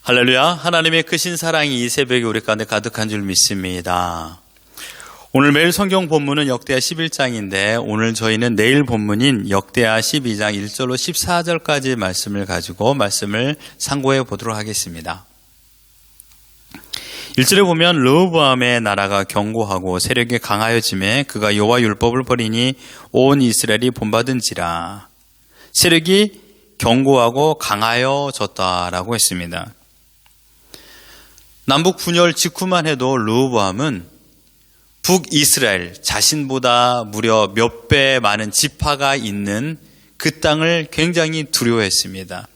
할렐루야. 하나님의 크신 사랑이 이 새벽에 우리 가운데 가득한 줄 믿습니다. 오늘 매일 성경 본문은 역대하 11장인데 오늘 저희는 내일 본문인 역대하 12장 1절로 14절까지 말씀을 가지고 말씀을 상고해 보도록 하겠습니다. 1절에 보면 르호보암의 나라가 견고하고 세력이 강하여짐에 그가 여호와 율법을 버리니 온 이스라엘이 본받은지라. 세력이 견고하고 강하여졌다라고 했습니다. 남북 분열 직후만 해도 르호보암은 북이스라엘 자신보다 무려 몇 배 많은 지파가 있는 그 땅을 굉장히 두려워했습니다.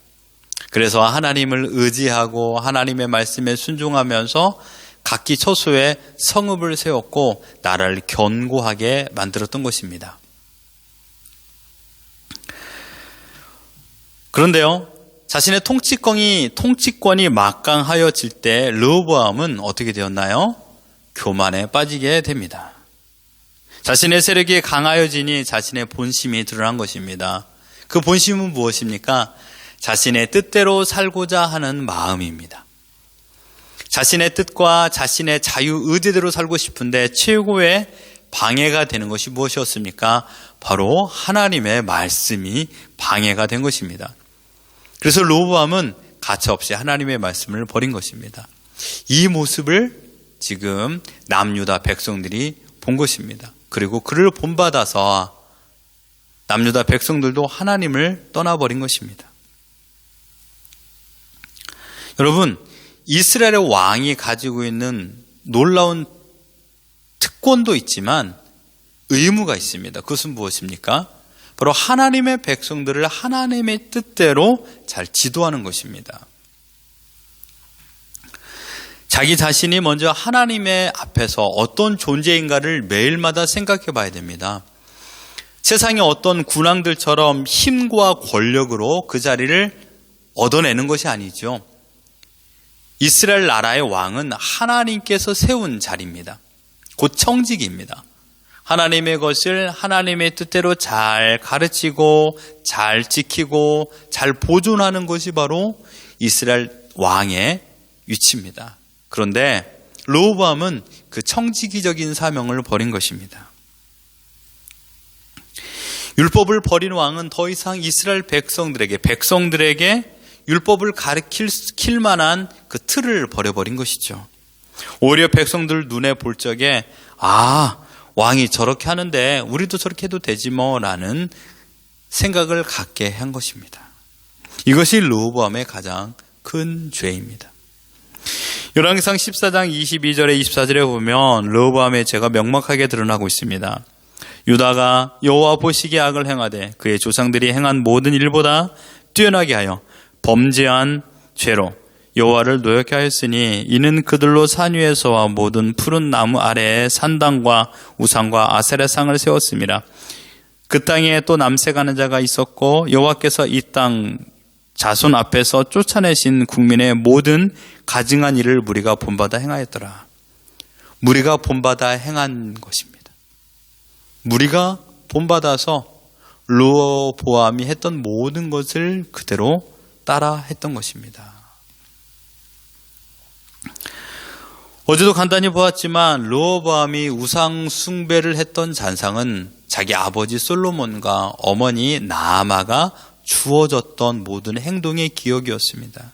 그래서 하나님을 의지하고 하나님의 말씀에 순종하면서 각기 처소에 성읍을 세웠고 나라를 견고하게 만들었던 것입니다. 그런데요, 자신의 통치권이 막강하여질 때 르호보암은 어떻게 되었나요? 교만에 빠지게 됩니다. 자신의 세력이 강하여지니 자신의 본심이 드러난 것입니다. 그 본심은 무엇입니까? 자신의 뜻대로 살고자 하는 마음입니다. 자신의 뜻과 자신의 자유의지대로 살고 싶은데 최고의 방해가 되는 것이 무엇이었습니까? 바로 하나님의 말씀이 방해가 된 것입니다. 그래서 르호보암은 가차없이 하나님의 말씀을 버린 것입니다. 이 모습을 지금 남유다 백성들이 본 것입니다. 그리고 그를 본받아서 남유다 백성들도 하나님을 떠나버린 것입니다. 여러분, 이스라엘의 왕이 가지고 있는 놀라운 특권도 있지만 의무가 있습니다. 그것은 무엇입니까? 바로 하나님의 백성들을 하나님의 뜻대로 잘 지도하는 것입니다. 자기 자신이 먼저 하나님의 앞에서 어떤 존재인가를 매일마다 생각해 봐야 됩니다. 세상의 어떤 군왕들처럼 힘과 권력으로 그 자리를 얻어내는 것이 아니죠. 이스라엘 나라의 왕은 하나님께서 세운 자리입니다. 곧 청직입니다. 하나님의 것을 하나님의 뜻대로 잘 가르치고 잘 지키고 잘 보존하는 것이 바로 이스라엘 왕의 위치입니다. 그런데 르호보암은 그 청지기적인 사명을 버린 것입니다. 율법을 버린 왕은 더 이상 이스라엘 백성들에게 율법을 가르칠 만한 그 틀을 버려버린 것이죠. 오히려 백성들 눈에 볼 적에 왕이 저렇게 하는데 우리도 저렇게 해도 되지 라는 생각을 갖게 한 것입니다. 이것이 르호보암의 가장 큰 죄입니다. 열왕기상 14장 22절에 24절에 보면 르호보암의 죄가 명확하게 드러나고 있습니다. 유다가 여호와 보시기에 악을 행하되 그의 조상들이 행한 모든 일보다 뛰어나게 하여 범죄한 죄로 여호와를 노엽게 하였으니 이는 그들로 산 위에서와 모든 푸른 나무 아래에 산당과 우상과 아세라상을 세웠습니다. 그 땅에 또 남색하는 자가 있었고 여호와께서 이 땅 자손 앞에서 쫓아내신 국민의 모든 가증한 일을 무리가 본받아 행하였더라. 무리가 본받아 행한 것입니다. 무리가 본받아서 르호보암이 했던 모든 것을 그대로 따라 했던 것입니다. 어제도 간단히 보았지만 르호보암이 우상 숭배를 했던 잔상은 자기 아버지 솔로몬과 어머니 나아마가 주어졌던 모든 행동의 기억이었습니다.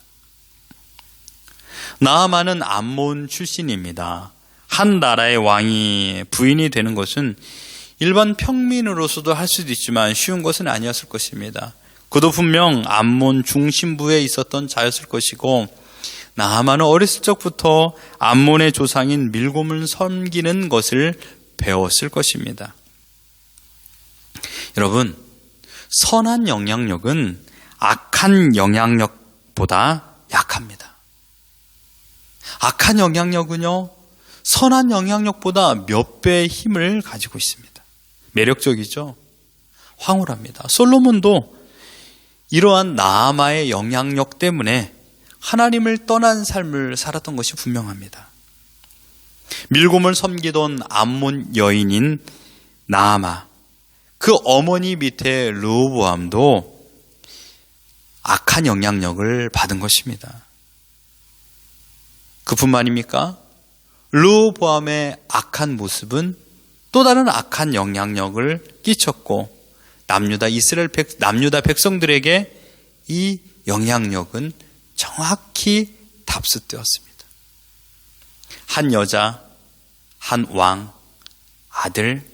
나아마는 암몬 출신입니다. 한 나라의 왕이 부인이 되는 것은 일반 평민으로서도 할 수도 있지만 쉬운 것은 아니었을 것입니다. 그도 분명 암몬 중심부에 있었던 자였을 것이고 나아마는 어렸을 적부터 암몬의 조상인 밀곰을 섬기는 것을 배웠을 것입니다. 여러분, 선한 영향력은 악한 영향력보다 약합니다. 악한 영향력은요, 선한 영향력보다 몇 배의 힘을 가지고 있습니다. 매력적이죠? 황홀합니다. 솔로몬도 이러한 나아마의 영향력 때문에 하나님을 떠난 삶을 살았던 것이 분명합니다. 밀곰을 섬기던 암몬 여인인 나아마, 그 어머니 밑에 르호보암도 악한 영향력을 받은 것입니다. 그뿐만입니까? 르호보암의 악한 모습은 또 다른 악한 영향력을 끼쳤고 남유다 백성들에게 이 영향력은 정확히 답습되었습니다. 한 여자, 한 왕, 아들,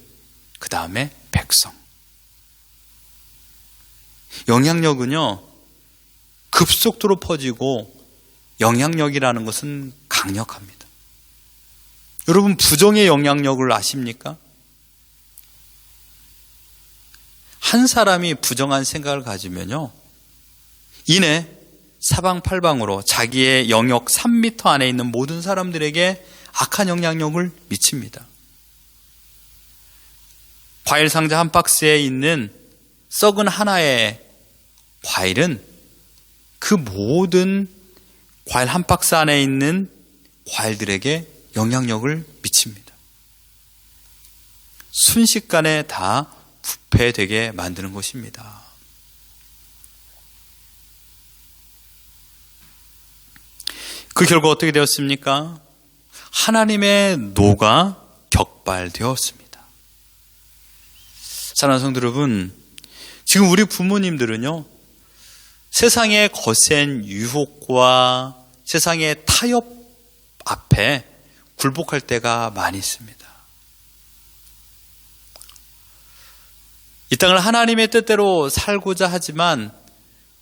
그 다음에 백성. 영향력은요, 급속도로 퍼지고 영향력이라는 것은 강력합니다. 여러분, 부정의 영향력을 아십니까? 한 사람이 부정한 생각을 가지면요, 이내 사방팔방으로 자기의 영역 3m 안에 있는 모든 사람들에게 악한 영향력을 미칩니다. 과일 상자 한 박스에 있는 썩은 하나의 과일은 그 모든 과일 한 박스 안에 있는 과일들에게 영향력을 미칩니다. 순식간에 다 부패되게 만드는 것입니다. 그 결과 어떻게 되었습니까? 하나님의 노가 격발되었습니다. 사랑하는 성도 여러분, 지금 우리 부모님들은요, 세상의 거센 유혹과 세상의 타협 앞에 굴복할 때가 많이 있습니다. 이 땅을 하나님의 뜻대로 살고자 하지만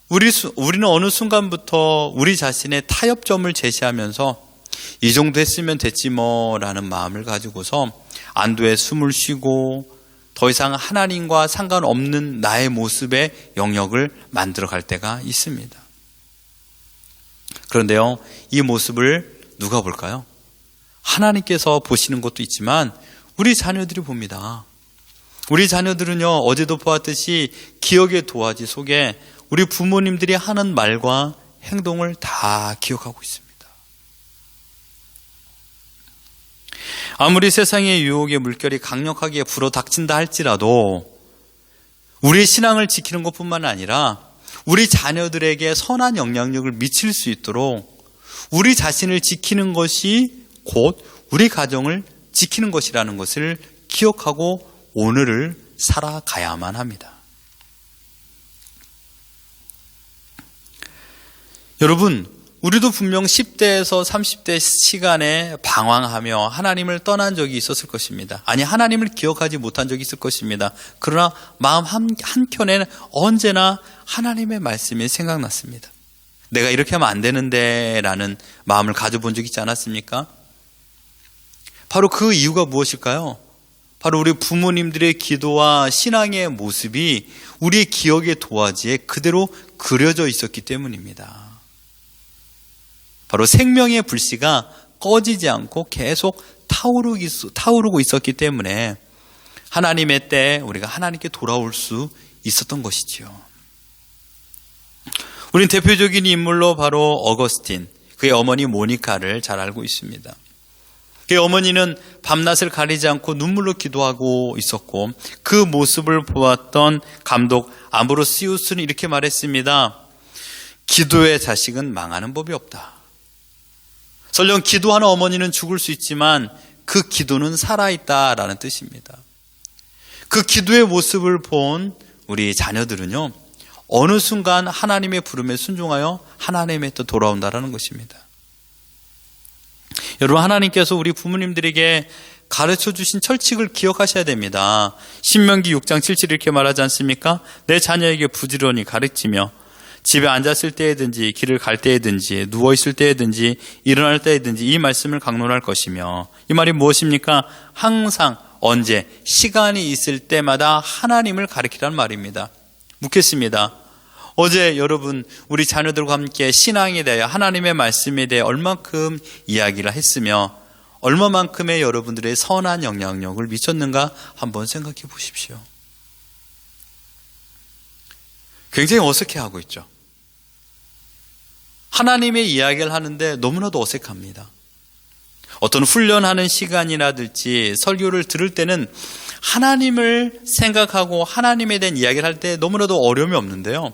우리는 어느 순간부터 우리 자신의 타협점을 제시하면서 이 정도 했으면 됐지 뭐라는 마음을 가지고서 안도의 숨을 쉬고 더 이상 하나님과 상관없는 나의 모습의 영역을 만들어갈 때가 있습니다. 그런데요, 이 모습을 누가 볼까요? 하나님께서 보시는 것도 있지만 우리 자녀들이 봅니다. 우리 자녀들은요, 어제도 보았듯이 기억의 도화지 속에 우리 부모님들이 하는 말과 행동을 다 기억하고 있습니다. 아무리 세상의 유혹의 물결이 강력하게 불어닥친다 할지라도 우리의 신앙을 지키는 것뿐만 아니라 우리 자녀들에게 선한 영향력을 미칠 수 있도록 우리 자신을 지키는 것이 곧 우리 가정을 지키는 것이라는 것을 기억하고 오늘을 살아가야만 합니다. 여러분, 우리도 분명 10대에서 30대 시간에 방황하며 하나님을 떠난 적이 있었을 것입니다. 아니, 하나님을 기억하지 못한 적이 있을 것입니다. 그러나 마음 한켠에는 언제나 하나님의 말씀이 생각났습니다. 내가 이렇게 하면 안 되는데 라는 마음을 가져본 적이 있지 않았습니까? 바로 그 이유가 무엇일까요? 바로 우리 부모님들의 기도와 신앙의 모습이 우리의 기억의 도화지에 그대로 그려져 있었기 때문입니다. 바로 생명의 불씨가 꺼지지 않고 계속 타오르고 있었기 때문에 하나님의 때에 우리가 하나님께 돌아올 수 있었던 것이지요. 우린 대표적인 인물로 바로 어거스틴, 그의 어머니 모니카를 잘 알고 있습니다. 그의 어머니는 밤낮을 가리지 않고 눈물로 기도하고 있었고 그 모습을 보았던 감독 암브로시우스는 이렇게 말했습니다. 기도의 자식은 망하는 법이 없다. 설령 기도하는 어머니는 죽을 수 있지만 그 기도는 살아있다라는 뜻입니다. 그 기도의 모습을 본 우리 자녀들은요, 어느 순간 하나님의 부름에 순종하여 하나님의 뜻 돌아온다라는 것입니다. 여러분, 하나님께서 우리 부모님들에게 가르쳐 주신 철칙을 기억하셔야 됩니다. 신명기 6장 7절 이렇게 말하지 않습니까? 내 자녀에게 부지런히 가르치며 집에 앉았을 때에든지 길을 갈 때에든지 누워있을 때에든지 일어날 때에든지 이 말씀을 강론할 것이며, 이 말이 무엇입니까? 항상 언제 시간이 있을 때마다 하나님을 가르치라는 말입니다. 묻겠습니다. 어제 여러분 우리 자녀들과 함께 신앙에 대하여 하나님의 말씀에 대해 얼마큼 이야기를 했으며 얼마만큼의 여러분들의 선한 영향력을 미쳤는가 한번 생각해 보십시오. 굉장히 어색해하고 있죠. 하나님의 이야기를 하는데 너무나도 어색합니다. 어떤 훈련하는 시간이라든지 설교를 들을 때는 하나님을 생각하고 하나님에 대한 이야기를 할 때 너무나도 어려움이 없는데요.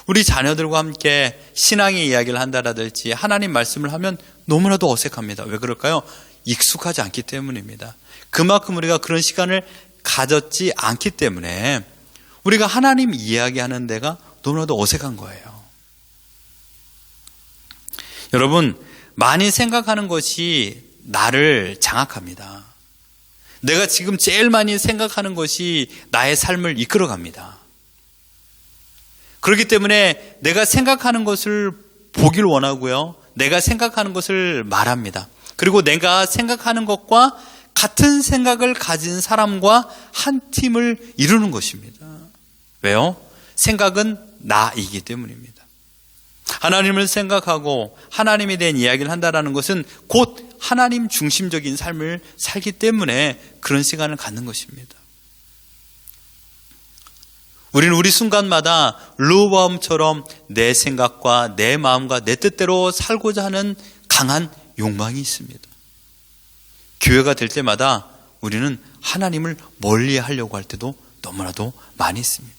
우리 자녀들과 함께 신앙의 이야기를 한다라든지 하나님 말씀을 하면 너무나도 어색합니다. 왜 그럴까요? 익숙하지 않기 때문입니다. 그만큼 우리가 그런 시간을 가졌지 않기 때문에 우리가 하나님 이야기하는 데가 너무나도 어색한 거예요. 여러분, 많이 생각하는 것이 나를 장악합니다. 내가 지금 제일 많이 생각하는 것이 나의 삶을 이끌어갑니다. 그렇기 때문에 내가 생각하는 것을 보길 원하고요. 내가 생각하는 것을 말합니다. 그리고 내가 생각하는 것과 같은 생각을 가진 사람과 한 팀을 이루는 것입니다. 왜요? 생각은 나이기 때문입니다. 하나님을 생각하고 하나님에 대한 이야기를 한다는 것은 곧 하나님 중심적인 삶을 살기 때문에 그런 시간을 갖는 것입니다. 우리는 우리 순간마다 르호보암처럼 내 생각과 내 마음과 내 뜻대로 살고자 하는 강한 욕망이 있습니다. 기회가 될 때마다 우리는 하나님을 멀리 하려고 할 때도 너무나도 많이 있습니다.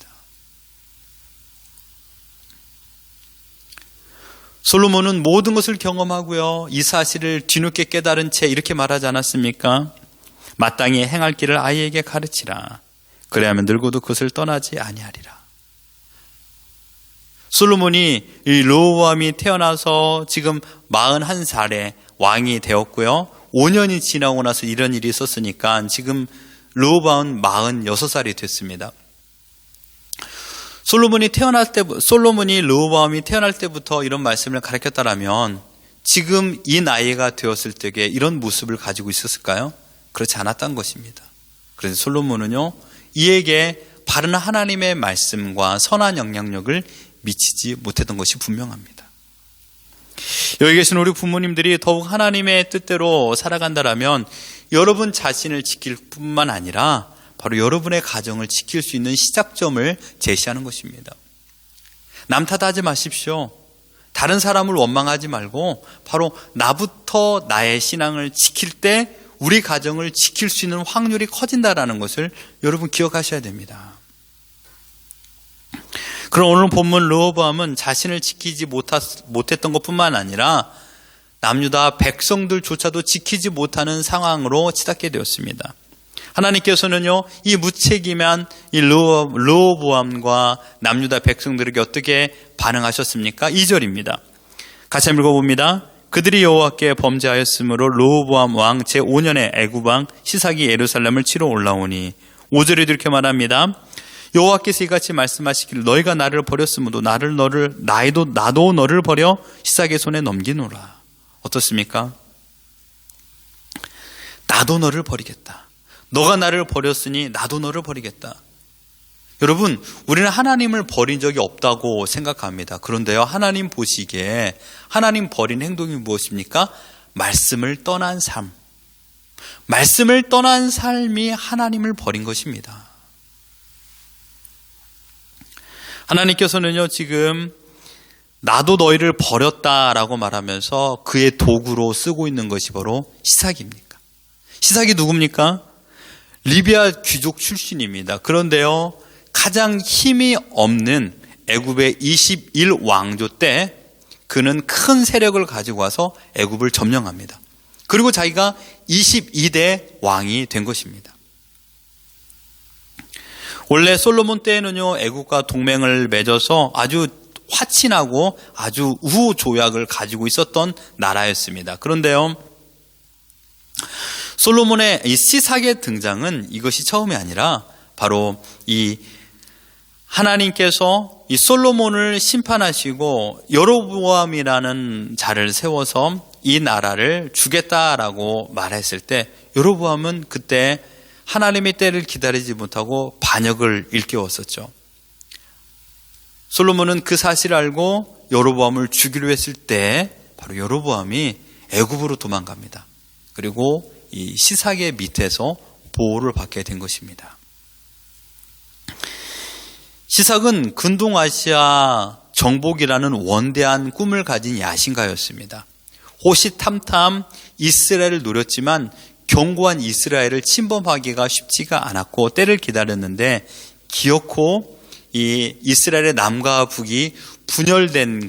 솔로몬은 모든 것을 경험하고요. 이 사실을 뒤늦게 깨달은 채 이렇게 말하지 않았습니까? 마땅히 행할 길을 아이에게 가르치라. 그래야면 늙어도 그것을 떠나지 아니하리라. 솔로몬이 이 르호보암이 태어나서 지금 41살에 왕이 되었고요. 5년이 지나고 나서 이런 일이 있었으니까 지금 르호보암은 46살이 됐습니다. 솔로몬이 르호보암이 태어날 때부터 이런 말씀을 가르쳤다라면 지금 이 나이가 되었을 때에 이런 모습을 가지고 있었을까요? 그렇지 않았던 것입니다. 그래서 솔로몬은요, 이에게 바른 하나님의 말씀과 선한 영향력을 미치지 못했던 것이 분명합니다. 여기 계신 우리 부모님들이 더욱 하나님의 뜻대로 살아간다라면 여러분 자신을 지킬 뿐만 아니라 바로 여러분의 가정을 지킬 수 있는 시작점을 제시하는 것입니다. 남 탓하지 마십시오. 다른 사람을 원망하지 말고 바로 나부터 나의 신앙을 지킬 때 우리 가정을 지킬 수 있는 확률이 커진다라는 것을 여러분 기억하셔야 됩니다. 그럼 오늘 본문 르호보암은 자신을 지키지 못했던 것뿐만 아니라 남유다 백성들조차도 지키지 못하는 상황으로 치닫게 되었습니다. 하나님께서는요, 이 무책임한 이 르호보암과 남유다 백성들에게 어떻게 반응하셨습니까? 2절입니다. 같이 한번 읽어봅니다. 그들이 여호와께 범죄하였으므로 르호보암 왕 제5년에 애굽 왕 시삭이 예루살렘을 치러 올라오니 5절에 이렇게 말합니다. 여호와께서 이같이 말씀하시기를 너희가 나를 버렸으므로 나도 너를 버려 시삭의 손에 넘기노라. 어떻습니까? 나도 너를 버리겠다. 너가 나를 버렸으니 나도 너를 버리겠다. 여러분, 우리는 하나님을 버린 적이 없다고 생각합니다. 그런데요, 하나님 보시기에 하나님 버린 행동이 무엇입니까? 말씀을 떠난 삶. 말씀을 떠난 삶이 하나님을 버린 것입니다. 하나님께서는요, 지금 나도 너희를 버렸다라고 말하면서 그의 도구로 쓰고 있는 것이 바로 시삭입니까? 시삭이 누굽니까? 리비아 귀족 출신입니다. 그런데요, 가장 힘이 없는 애굽의 21왕조 때 그는 큰 세력을 가지고 와서 애굽을 점령합니다. 그리고 자기가 22대 왕이 된 것입니다. 원래 솔로몬 때에는요, 애굽과 동맹을 맺어서 아주 화친하고 아주 우호 조약을 가지고 있었던 나라였습니다. 그런데요, 솔로몬의 이 시삭의 등장은 이것이 처음이 아니라 바로 이 하나님께서 이 솔로몬을 심판하시고 여로보암이라는 자를 세워서 이 나라를 주겠다라고 말했을 때 여로보암은 그때 하나님의 때를 기다리지 못하고 반역을 일깨웠었죠. 솔로몬은 그 사실을 알고 여로보암을 죽이려 했을 때 바로 여로보암이 애굽으로 도망갑니다. 그리고 이 시삭의 밑에서 보호를 받게 된 것입니다. 시삭은 근동아시아 정복이라는 원대한 꿈을 가진 야신가였습니다. 호시탐탐 이스라엘을 노렸지만 견고한 이스라엘을 침범하기가 쉽지가 않았고 때를 기다렸는데 기어코 이 이스라엘의 남과 북이 분열된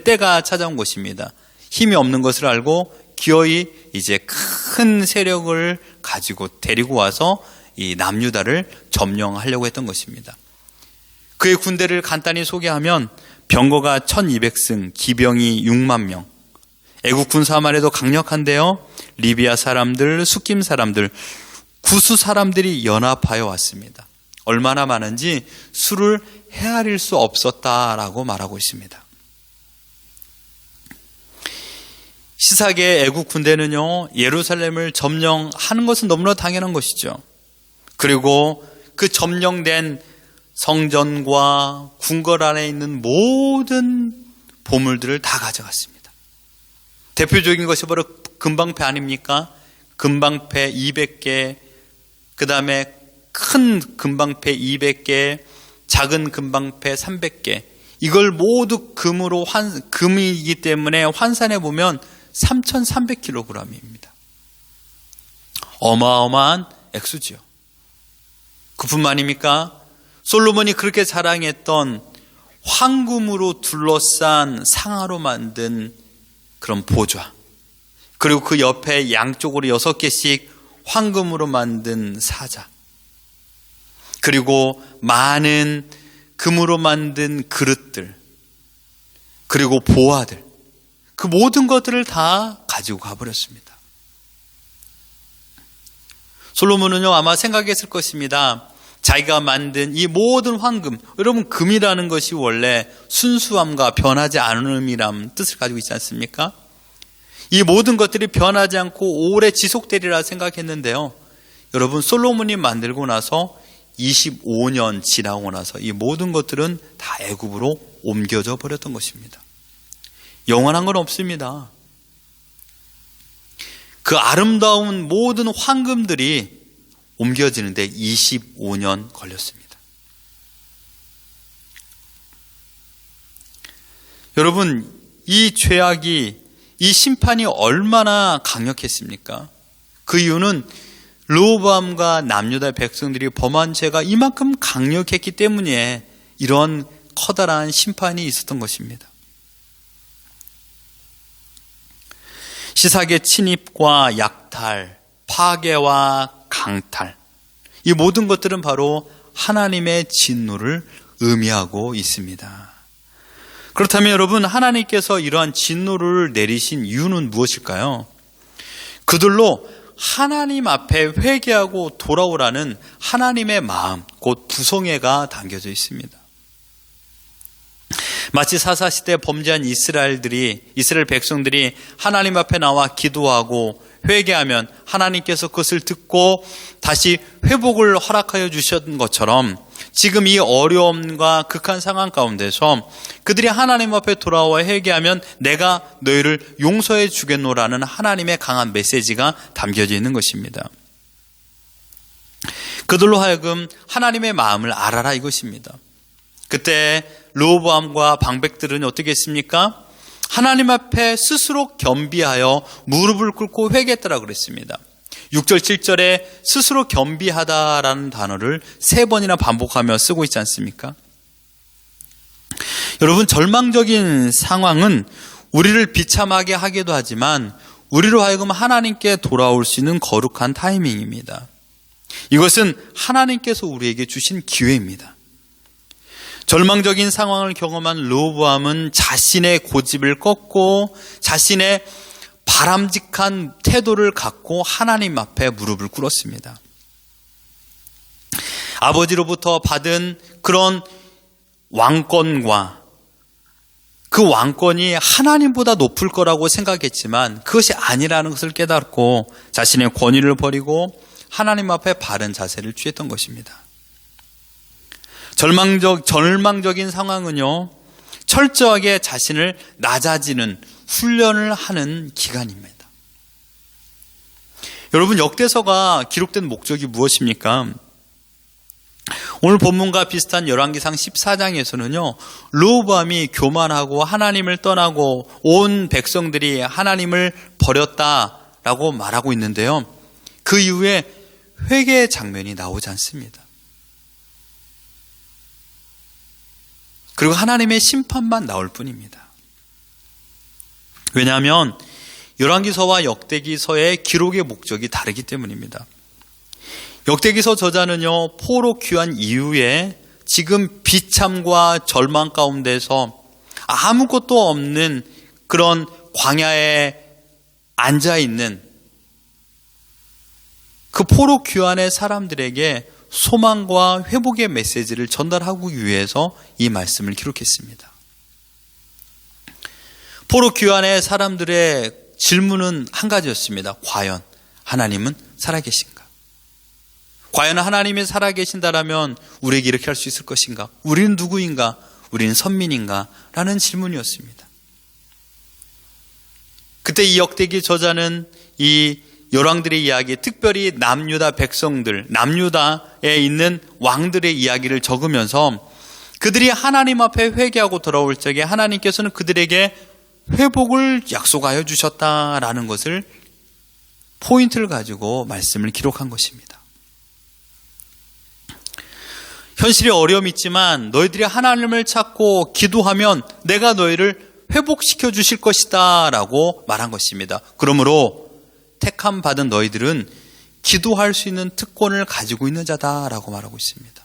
때가 찾아온 것입니다. 힘이 없는 것을 알고 기어이 이제 큰 세력을 가지고 데리고 와서 이 남유다를 점령하려고 했던 것입니다. 그의 군대를 간단히 소개하면 병거가 1200승, 기병이 6만 명. 애국 군사만 해도 강력한데요. 리비아 사람들, 숫김 사람들, 구수 사람들이 연합하여 왔습니다. 얼마나 많은지 수를 헤아릴 수 없었다라고 말하고 있습니다. 시삭의 애국 군대는요, 예루살렘을 점령하는 것은 너무나 당연한 것이죠. 그리고 그 점령된 성전과 궁궐 안에 있는 모든 보물들을 다 가져갔습니다. 대표적인 것이 바로 금방패 아닙니까? 금방패 200개, 그 다음에 큰 금방패 200개, 작은 금방패 300개. 이걸 모두 금이기 때문에 환산해 보면 3,300kg입니다. 어마어마한 액수지요. 그뿐만입니까? 솔로몬이 그렇게 자랑했던 황금으로 둘러싼 상아로 만든 그런 보좌, 그리고 그 옆에 양쪽으로 6개씩 황금으로 만든 사자, 그리고 많은 금으로 만든 그릇들, 그리고 보화들, 그 모든 것들을 다 가지고 가버렸습니다. 솔로몬은요, 아마 생각했을 것입니다. 자기가 만든 이 모든 황금, 여러분 금이라는 것이 원래 순수함과 변하지 않음이란 뜻을 가지고 있지 않습니까? 이 모든 것들이 변하지 않고 오래 지속되리라 생각했는데요. 여러분 솔로몬이 만들고 나서 25년 지나고 나서 이 모든 것들은 다 애굽으로 옮겨져 버렸던 것입니다. 영원한 건 없습니다. 그 아름다운 모든 황금들이 옮겨지는데 25년 걸렸습니다. 여러분, 이 죄악이, 이 심판이 얼마나 강력했습니까? 그 이유는 르호보암과 남유다 백성들이 범한 죄가 이만큼 강력했기 때문에 이런 커다란 심판이 있었던 것입니다. 시삭의 침입과 약탈, 파괴와 강탈, 이 모든 것들은 바로 하나님의 진노를 의미하고 있습니다. 그렇다면 여러분, 하나님께서 이러한 진노를 내리신 이유는 무엇일까요? 그들로 하나님 앞에 회개하고 돌아오라는 하나님의 마음, 곧 부성애가 담겨져 있습니다. 마치 사사시대 범죄한 이스라엘 백성들이 하나님 앞에 나와 기도하고 회개하면 하나님께서 그것을 듣고 다시 회복을 허락하여 주셨던 것처럼 지금 이 어려움과 극한 상황 가운데서 그들이 하나님 앞에 돌아와 회개하면 내가 너희를 용서해 주겠노라는 하나님의 강한 메시지가 담겨져 있는 것입니다. 그들로 하여금 하나님의 마음을 알아라 이것입니다. 그때 르호보암과 방백들은 어떻게 했습니까? 하나님 앞에 스스로 겸비하여 무릎을 꿇고 회개했더라 그랬습니다. 6절 7절에 스스로 겸비하다라는 단어를 3번이나 반복하며 쓰고 있지 않습니까? 여러분, 절망적인 상황은 우리를 비참하게 하기도 하지만 우리로 하여금 하나님께 돌아올 수 있는 거룩한 타이밍입니다. 이것은 하나님께서 우리에게 주신 기회입니다. 절망적인 상황을 경험한 르호보암은 자신의 고집을 꺾고 자신의 바람직한 태도를 갖고 하나님 앞에 무릎을 꿇었습니다. 아버지로부터 받은 그런 왕권과 그 왕권이 하나님보다 높을 거라고 생각했지만 그것이 아니라는 것을 깨닫고 자신의 권위를 버리고 하나님 앞에 바른 자세를 취했던 것입니다. 절망적인 상황은요, 철저하게 자신을 낮아지는 훈련을 하는 기간입니다. 여러분, 역대서가 기록된 목적이 무엇입니까? 오늘 본문과 비슷한 열왕기상 14장에서는요, 르호보암이 교만하고 하나님을 떠나고 온 백성들이 하나님을 버렸다라고 말하고 있는데요, 그 이후에 회개의 장면이 나오지 않습니다. 그리고 하나님의 심판만 나올 뿐입니다. 왜냐하면 열왕기서와 역대기서의 기록의 목적이 다르기 때문입니다. 역대기서 저자는요, 포로 귀환 이후에 지금 비참과 절망 가운데서 아무것도 없는 그런 광야에 앉아있는 그 포로 귀환의 사람들에게 소망과 회복의 메시지를 전달하기 위해서 이 말씀을 기록했습니다. 포로 귀환의 사람들의 질문은 한 가지였습니다. 과연 하나님은 살아계신가? 과연 하나님이 살아계신다라면 우리에게 이렇게 할 수 있을 것인가? 우리는 누구인가? 우리는 선민인가? 라는 질문이었습니다. 그때 이 역대기 저자는 이 열왕들의 이야기, 특별히 남유다 백성들, 남유다에 있는 왕들의 이야기를 적으면서 그들이 하나님 앞에 회개하고 돌아올 적에 하나님께서는 그들에게 회복을 약속하여 주셨다라는 것을 포인트를 가지고 말씀을 기록한 것입니다. 현실이 어려움이 있지만 너희들이 하나님을 찾고 기도하면 내가 너희를 회복시켜 주실 것이다 라고 말한 것입니다. 그러므로 택함 받은 너희들은 기도할 수 있는 특권을 가지고 있는 자다라고 말하고 있습니다.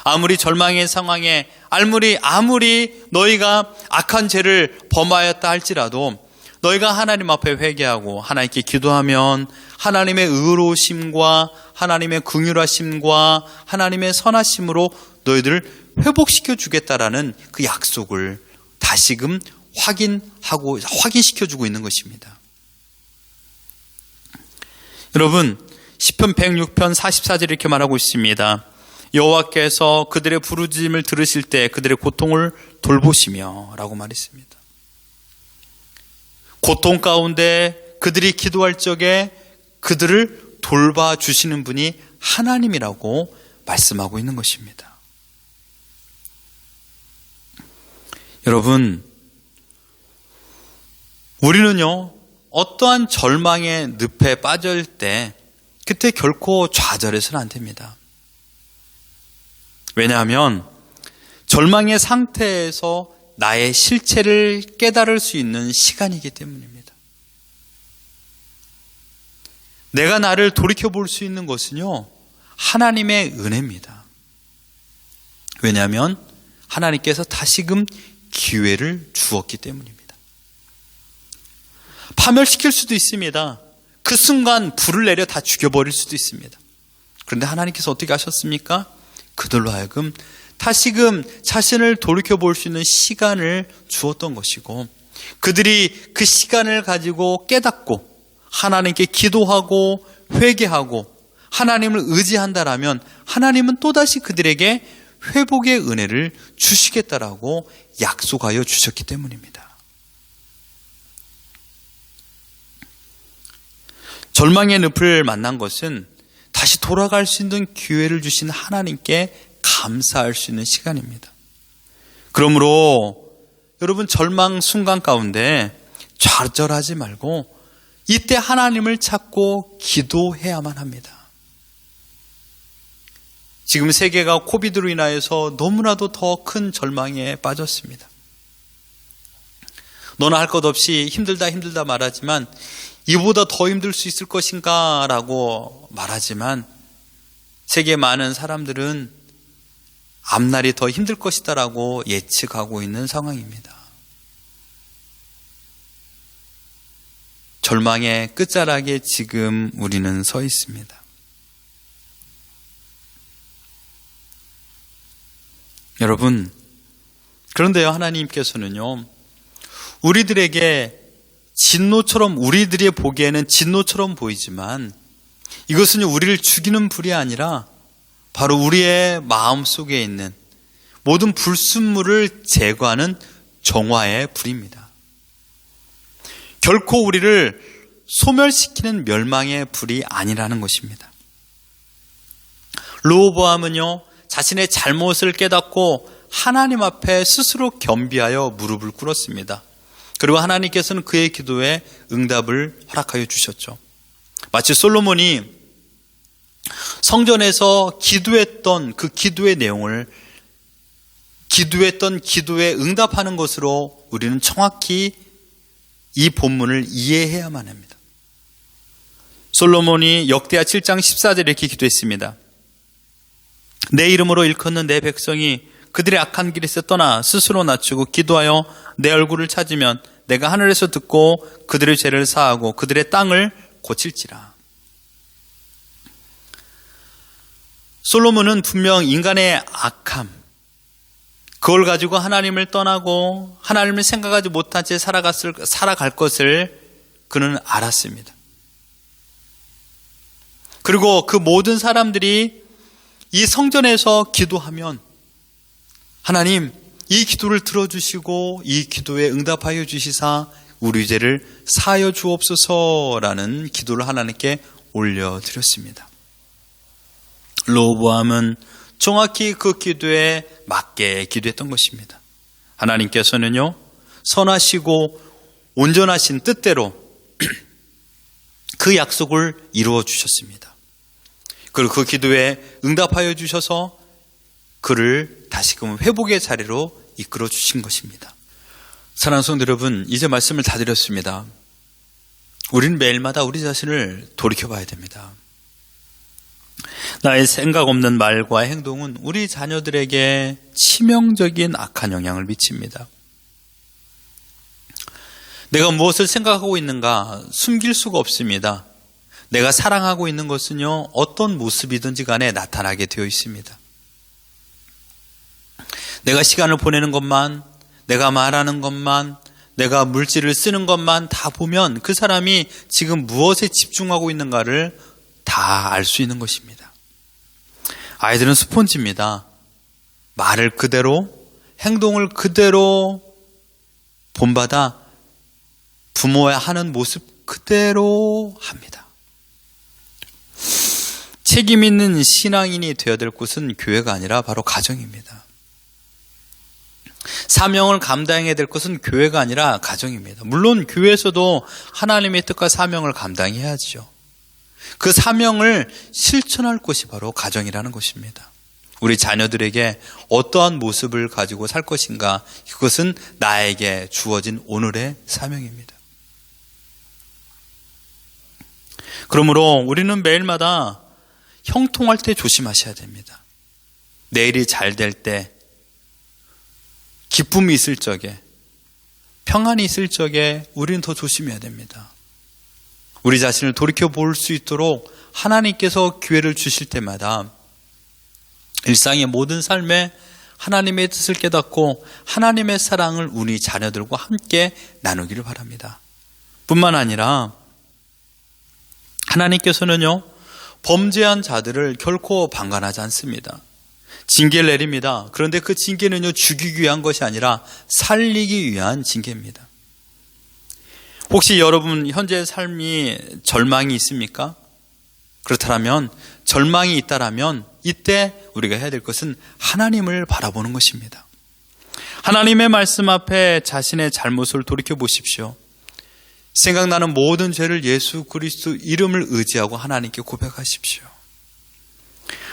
아무리 절망의 상황에 아무리 너희가 악한 죄를 범하였다 할지라도 너희가 하나님 앞에 회개하고 하나님께 기도하면 하나님의 의로우심과 하나님의 긍휼하심과 하나님의 선하심으로 너희들을 회복시켜 주겠다라는 그 약속을 다시금 확인시켜주고 있는 것입니다. 여러분, 시편 106편 44절 이렇게 말하고 있습니다. 여호와께서 그들의 부르짖음을 들으실 때 그들의 고통을 돌보시며 라고 말했습니다. 고통 가운데 그들이 기도할 적에 그들을 돌봐주시는 분이 하나님이라고 말씀하고 있는 것입니다. 여러분, 우리는요, 어떠한 절망의 늪에 빠질 때 그때 결코 좌절해서는 안 됩니다. 왜냐하면 절망의 상태에서 나의 실체를 깨달을 수 있는 시간이기 때문입니다. 내가 나를 돌이켜볼 수 있는 것은요, 하나님의 은혜입니다. 왜냐하면 하나님께서 다시금 기회를 주었기 때문입니다. 파멸시킬 수도 있습니다. 그 순간 불을 내려 다 죽여버릴 수도 있습니다. 그런데 하나님께서 어떻게 하셨습니까? 그들로 하여금 다시금 자신을 돌이켜볼 수 있는 시간을 주었던 것이고, 그들이 그 시간을 가지고 깨닫고 하나님께 기도하고 회개하고 하나님을 의지한다라면 하나님은 또다시 그들에게 회복의 은혜를 주시겠다라고 약속하여 주셨기 때문입니다. 절망의 늪을 만난 것은 다시 돌아갈 수 있는 기회를 주신 하나님께 감사할 수 있는 시간입니다. 그러므로 여러분, 절망 순간 가운데 좌절하지 말고 이때 하나님을 찾고 기도해야만 합니다. 지금 세계가 코비드로 인하여서 너무나도 더 큰 절망에 빠졌습니다. 너나 할 것 없이 힘들다 말하지만 이보다 더 힘들 수 있을 것인가 라고 말하지만 세계 많은 사람들은 앞날이 더 힘들 것이다 라고 예측하고 있는 상황입니다. 절망의 끝자락에 지금 우리는 서 있습니다. 여러분, 그런데요, 하나님께서는요, 우리들에게 진노처럼, 우리들이 보기에는 진노처럼 보이지만 이것은 우리를 죽이는 불이 아니라 바로 우리의 마음 속에 있는 모든 불순물을 제거하는 정화의 불입니다. 결코 우리를 소멸시키는 멸망의 불이 아니라는 것입니다. 르호보암은요, 자신의 잘못을 깨닫고 하나님 앞에 스스로 겸비하여 무릎을 꿇었습니다. 그리고 하나님께서는 그의 기도에 응답을 허락하여 주셨죠. 마치 솔로몬이 성전에서 기도했던 그 기도의 내용을 기도했던 기도에 응답하는 것으로 우리는 정확히 이 본문을 이해해야만 합니다. 솔로몬이 역대하 7장 14절에 이렇게 기도했습니다. 내 이름으로 일컫는 내 백성이 그들의 악한 길에서 떠나 스스로 낮추고 기도하여 내 얼굴을 찾으면 내가 하늘에서 듣고 그들의 죄를 사하고 그들의 땅을 고칠지라. 솔로몬은 분명 인간의 악함, 그걸 가지고 하나님을 떠나고 하나님을 생각하지 못한 채 살아갈 것을 그는 알았습니다. 그리고 그 모든 사람들이 이 성전에서 기도하면 하나님 이 기도를 들어주시고 이 기도에 응답하여 주시사 우리 죄를 사하여 주옵소서라는 기도를 하나님께 올려드렸습니다. 로보암은 정확히 그 기도에 맞게 기도했던 것입니다. 하나님께서는요, 선하시고 온전하신 뜻대로 그 약속을 이루어 주셨습니다. 그리고 그 기도에 응답하여 주셔서 그를 다시금 회복의 자리로 이끌어 주신 것입니다. 사랑하는 성도 여러분, 이제 말씀을 다 드렸습니다. 우리는 매일마다 우리 자신을 돌이켜봐야 됩니다. 나의 생각 없는 말과 행동은 우리 자녀들에게 치명적인 악한 영향을 미칩니다. 내가 무엇을 생각하고 있는가 숨길 수가 없습니다. 내가 사랑하고 있는 것은요, 어떤 모습이든지 간에 나타나게 되어 있습니다. 내가 시간을 보내는 것만, 내가 말하는 것만, 내가 물질을 쓰는 것만 다 보면 그 사람이 지금 무엇에 집중하고 있는가를 다 알 수 있는 것입니다. 아이들은 스폰지입니다. 말을 그대로, 행동을 그대로 본받아 부모의 하는 모습 그대로 합니다. 책임 있는 신앙인이 되어야 될 곳은 교회가 아니라 바로 가정입니다. 사명을 감당해야 될 것은 교회가 아니라 가정입니다. 물론 교회에서도 하나님의 뜻과 사명을 감당해야죠. 그 사명을 실천할 곳이 바로 가정이라는 것입니다. 우리 자녀들에게 어떠한 모습을 가지고 살 것인가, 그것은 나에게 주어진 오늘의 사명입니다. 그러므로 우리는 매일마다 형통할 때 조심하셔야 됩니다. 내일이 잘 될 때, 기쁨이 있을 적에, 평안이 있을 적에 우리는 더 조심해야 됩니다. 우리 자신을 돌이켜볼 수 있도록 하나님께서 기회를 주실 때마다 일상의 모든 삶에 하나님의 뜻을 깨닫고 하나님의 사랑을 우리 자녀들과 함께 나누기를 바랍니다. 뿐만 아니라 하나님께서는요, 범죄한 자들을 결코 방관하지 않습니다. 징계를 내립니다. 그런데 그 징계는요, 죽이기 위한 것이 아니라 살리기 위한 징계입니다. 혹시 여러분 현재의 삶이 절망이 있습니까? 그렇다면, 절망이 있다라면 이때 우리가 해야 될 것은 하나님을 바라보는 것입니다. 하나님의 말씀 앞에 자신의 잘못을 돌이켜 보십시오. 생각나는 모든 죄를 예수 그리스도 이름을 의지하고 하나님께 고백하십시오.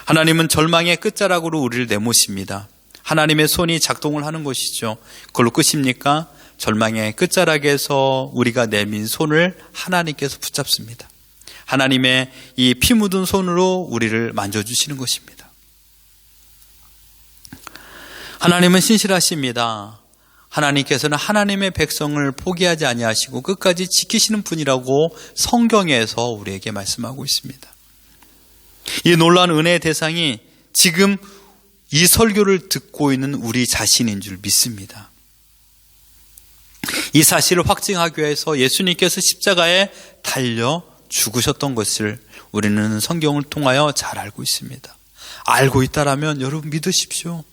하나님은 절망의 끝자락으로 우리를 내모십니다. 하나님의 손이 작동을 하는 것이죠. 그걸로 끝입니까? 절망의 끝자락에서 우리가 내민 손을 하나님께서 붙잡습니다. 하나님의 이 피 묻은 손으로 우리를 만져주시는 것입니다. 하나님은 신실하십니다. 하나님께서는 하나님의 백성을 포기하지 아니하시고 끝까지 지키시는 분이라고 성경에서 우리에게 말씀하고 있습니다. 이 놀라운 은혜의 대상이 지금 이 설교를 듣고 있는 우리 자신인 줄 믿습니다. 이 사실을 확증하기 위해서 예수님께서 십자가에 달려 죽으셨던 것을 우리는 성경을 통하여 잘 알고 있습니다. 알고 있다라면 여러분 믿으십시오.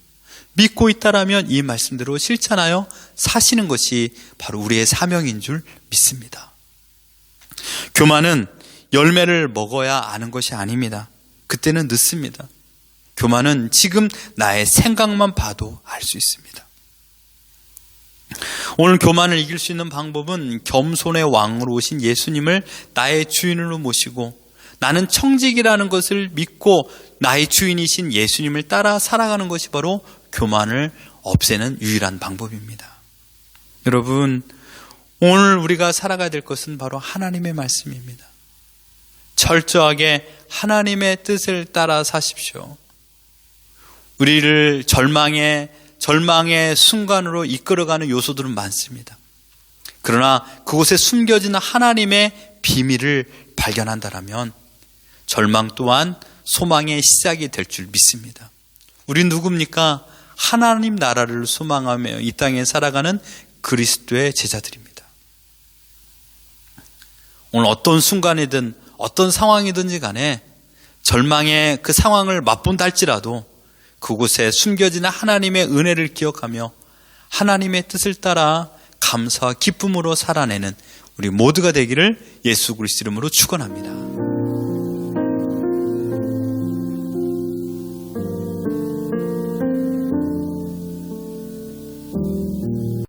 믿고 있다라면 이 말씀대로 실천하여 사시는 것이 바로 우리의 사명인 줄 믿습니다. 교만은 열매를 먹어야 아는 것이 아닙니다. 그때는 늦습니다. 교만은 지금 나의 생각만 봐도 알 수 있습니다. 오늘 교만을 이길 수 있는 방법은 겸손의 왕으로 오신 예수님을 나의 주인으로 모시고 나는 청직이라는 것을 믿고 나의 주인이신 예수님을 따라 살아가는 것이 바로 교만을 없애는 유일한 방법입니다. 여러분, 오늘 우리가 살아가야 될 것은 바로 하나님의 말씀입니다. 철저하게 하나님의 뜻을 따라 사십시오. 우리를 절망의 순간으로 이끌어가는 요소들은 많습니다. 그러나 그곳에 숨겨진 하나님의 비밀을 발견한다면 절망 또한 소망의 시작이 될 줄 믿습니다. 우린 누굽니까? 하나님 나라를 소망하며 이 땅에 살아가는 그리스도의 제자들입니다. 오늘 어떤 순간이든 어떤 상황이든지 간에 절망의 그 상황을 맛본다 할지라도 그곳에 숨겨진 하나님의 은혜를 기억하며 하나님의 뜻을 따라 감사와 기쁨으로 살아내는 우리 모두가 되기를 예수 그리스도 이름으로 축원합니다.